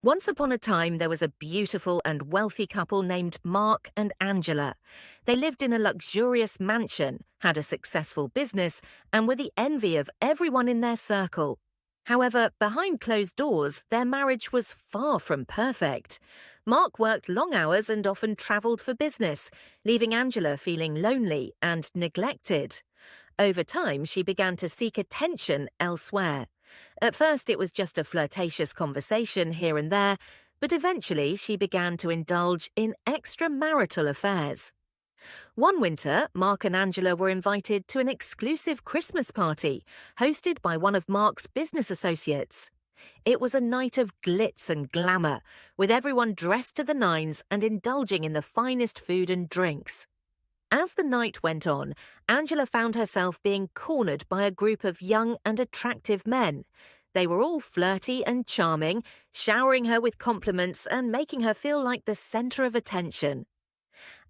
Once upon a time, there was a beautiful and wealthy couple named Mark and Angela. They lived in a luxurious mansion, had a successful business, and were the envy of everyone in their circle. However, behind closed doors, their marriage was far from perfect. Mark worked long hours and often travelled for business, leaving Angela feeling lonely and neglected. Over time, she began to seek attention elsewhere. At first, it was just a flirtatious conversation here and there, but eventually she began to indulge in extra-marital affairs. One winter, Mark and Angela were invited to an exclusive Christmas party hosted by one of Mark's business associates. It was a night of glitz and glamour, with everyone dressed to the nines and indulging in the finest food and drinks. As the night went on, Angela found herself being cornered by a group of young and attractive men. They were all flirty and charming, showering her with compliments and making her feel like the centre of attention.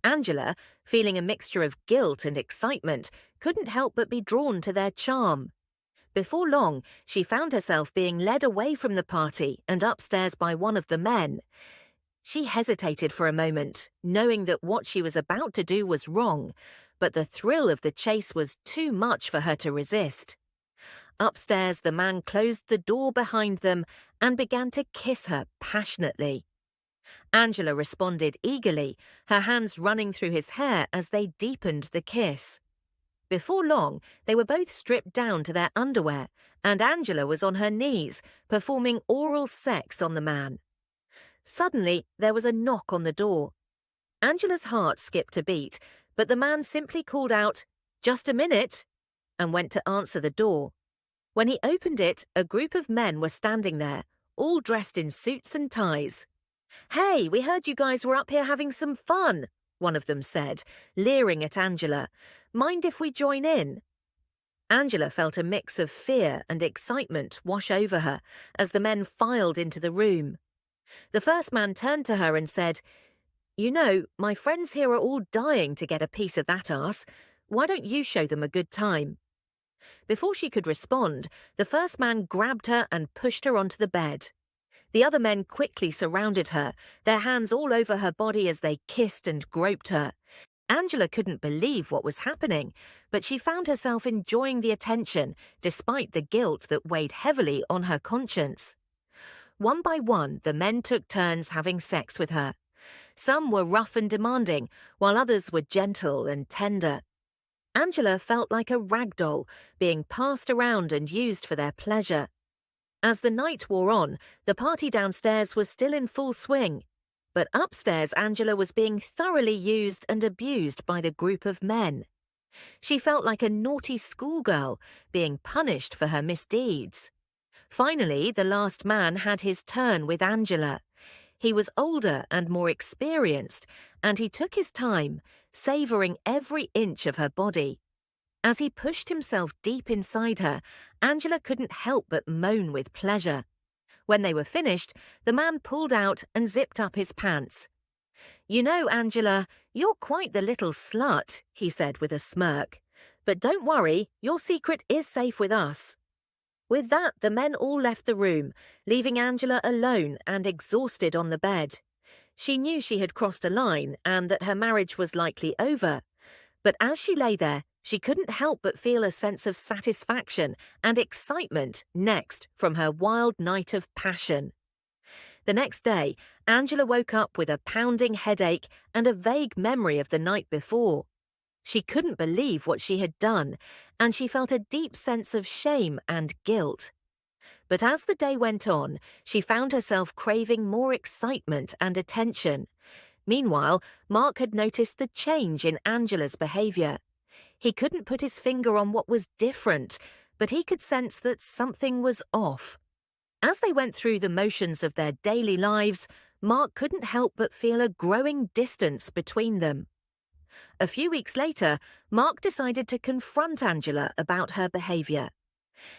Angela, feeling a mixture of guilt and excitement, couldn't help but be drawn to their charm. Before long, she found herself being led away from the party and upstairs by one of the men. She hesitated for a moment, knowing that what she was about to do was wrong, but the thrill of the chase was too much for her to resist. Upstairs, the man closed the door behind them and began to kiss her passionately. Angela responded eagerly, her hands running through his hair as they deepened the kiss. Before long, they were both stripped down to their underwear, and Angela was on her knees, performing oral sex on the man. Suddenly, there was a knock on the door. Angela's heart skipped a beat, but the man simply called out, "Just a minute," and went to answer the door. When he opened it, a group of men were standing there, all dressed in suits and ties. "Hey, we heard you guys were up here having some fun," one of them said, leering at Angela. "Mind if we join in?" Angela felt a mix of fear and excitement wash over her as the men filed into the room. The first man turned to her and said, "You know, my friends here are all dying to get a piece of that arse. Why don't you show them a good time?" Before she could respond, the first man grabbed her and pushed her onto the bed. The other men quickly surrounded her, their hands all over her body as they kissed and groped her. Angela couldn't believe what was happening, but she found herself enjoying the attention despite the guilt that weighed heavily on her conscience. One by one, the men took turns having sex with her. Some were rough and demanding, while others were gentle and tender. Angela felt like a rag doll, being passed around and used for their pleasure. As the night wore on, the party downstairs was still in full swing. But upstairs, Angela was being thoroughly used and abused by the group of men. She felt like a naughty schoolgirl, being punished for her misdeeds. Finally, the last man had his turn with Angela. He was older and more experienced, and he took his time, savouring every inch of her body. As he pushed himself deep inside her, Angela couldn't help but moan with pleasure. When they were finished, the man pulled out and zipped up his pants. "You know, Angela, you're quite the little slut," he said with a smirk. "But don't worry, your secret is safe with us." With that, the men all left the room, leaving Angela alone and exhausted on the bed. She knew she had crossed a line and that her marriage was likely over. But as she lay there, she couldn't help but feel a sense of satisfaction and excitement next from her wild night of passion. The next day, Angela woke up with a pounding headache and a vague memory of the night before. She couldn't believe what she had done, and she felt a deep sense of shame and guilt. But as the day went on, she found herself craving more excitement and attention. Meanwhile, Mark had noticed the change in Angela's behaviour. He couldn't put his finger on what was different, but he could sense that something was off. As they went through the motions of their daily lives, Mark couldn't help but feel a growing distance between them. A few weeks later, Mark decided to confront Angela about her behaviour.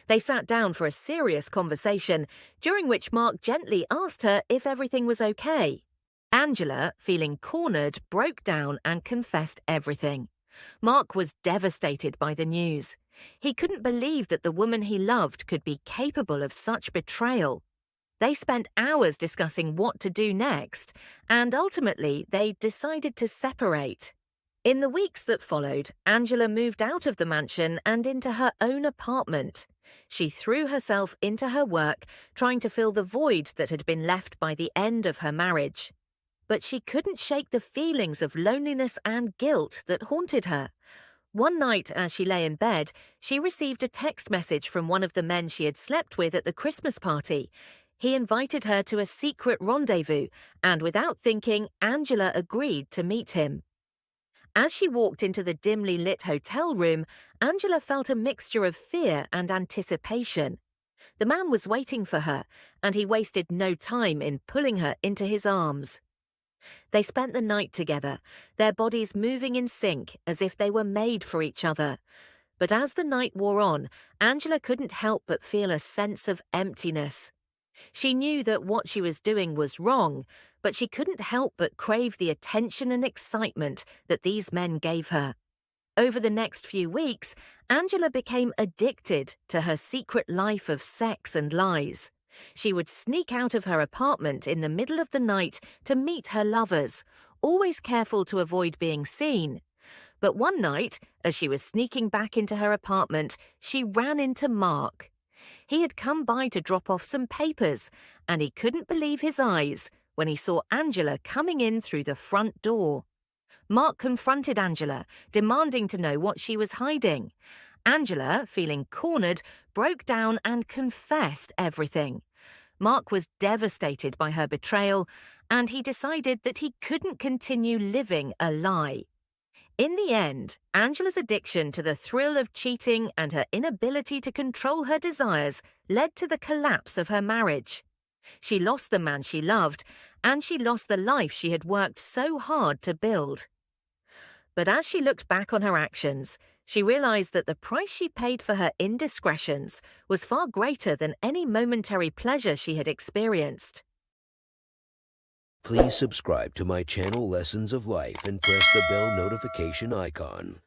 They sat down for a serious conversation, during which Mark gently asked her if everything was okay. Angela, feeling cornered, broke down and confessed everything. Mark was devastated by the news. He couldn't believe that the woman he loved could be capable of such betrayal. They spent hours discussing what to do next, and ultimately they decided to separate. In the weeks that followed, Angela moved out of the mansion and into her own apartment. She threw herself into her work, trying to fill the void that had been left by the end of her marriage. But she couldn't shake the feelings of loneliness and guilt that haunted her. One night, as she lay in bed, she received a text message from one of the men she had slept with at the Christmas party. He invited her to a secret rendezvous, and without thinking, Angela agreed to meet him. As she walked into the dimly lit hotel room, Angela felt a mixture of fear and anticipation. The man was waiting for her, and he wasted no time in pulling her into his arms. They spent the night together, their bodies moving in sync as if they were made for each other. But as the night wore on, Angela couldn't help but feel a sense of emptiness. She knew that what she was doing was wrong, but she couldn't help but crave the attention and excitement that these men gave her. Over the next few weeks, Angela became addicted to her secret life of sex and lies. She would sneak out of her apartment in the middle of the night to meet her lovers, always careful to avoid being seen. But one night, as she was sneaking back into her apartment, she ran into Mark. He had come by to drop off some papers, and he couldn't believe his eyes when he saw Angela coming in through the front door. Mark confronted Angela, demanding to know what she was hiding. Angela, feeling cornered, broke down and confessed everything. Mark was devastated by her betrayal, and he decided that he couldn't continue living a lie. In the end, Angela's addiction to the thrill of cheating and her inability to control her desires led to the collapse of her marriage. She lost the man she loved, and she lost the life she had worked so hard to build. But as she looked back on her actions, she realized that the price she paid for her indiscretions was far greater than any momentary pleasure she had experienced. Please subscribe to my channel Lessons of Life and press the bell notification icon.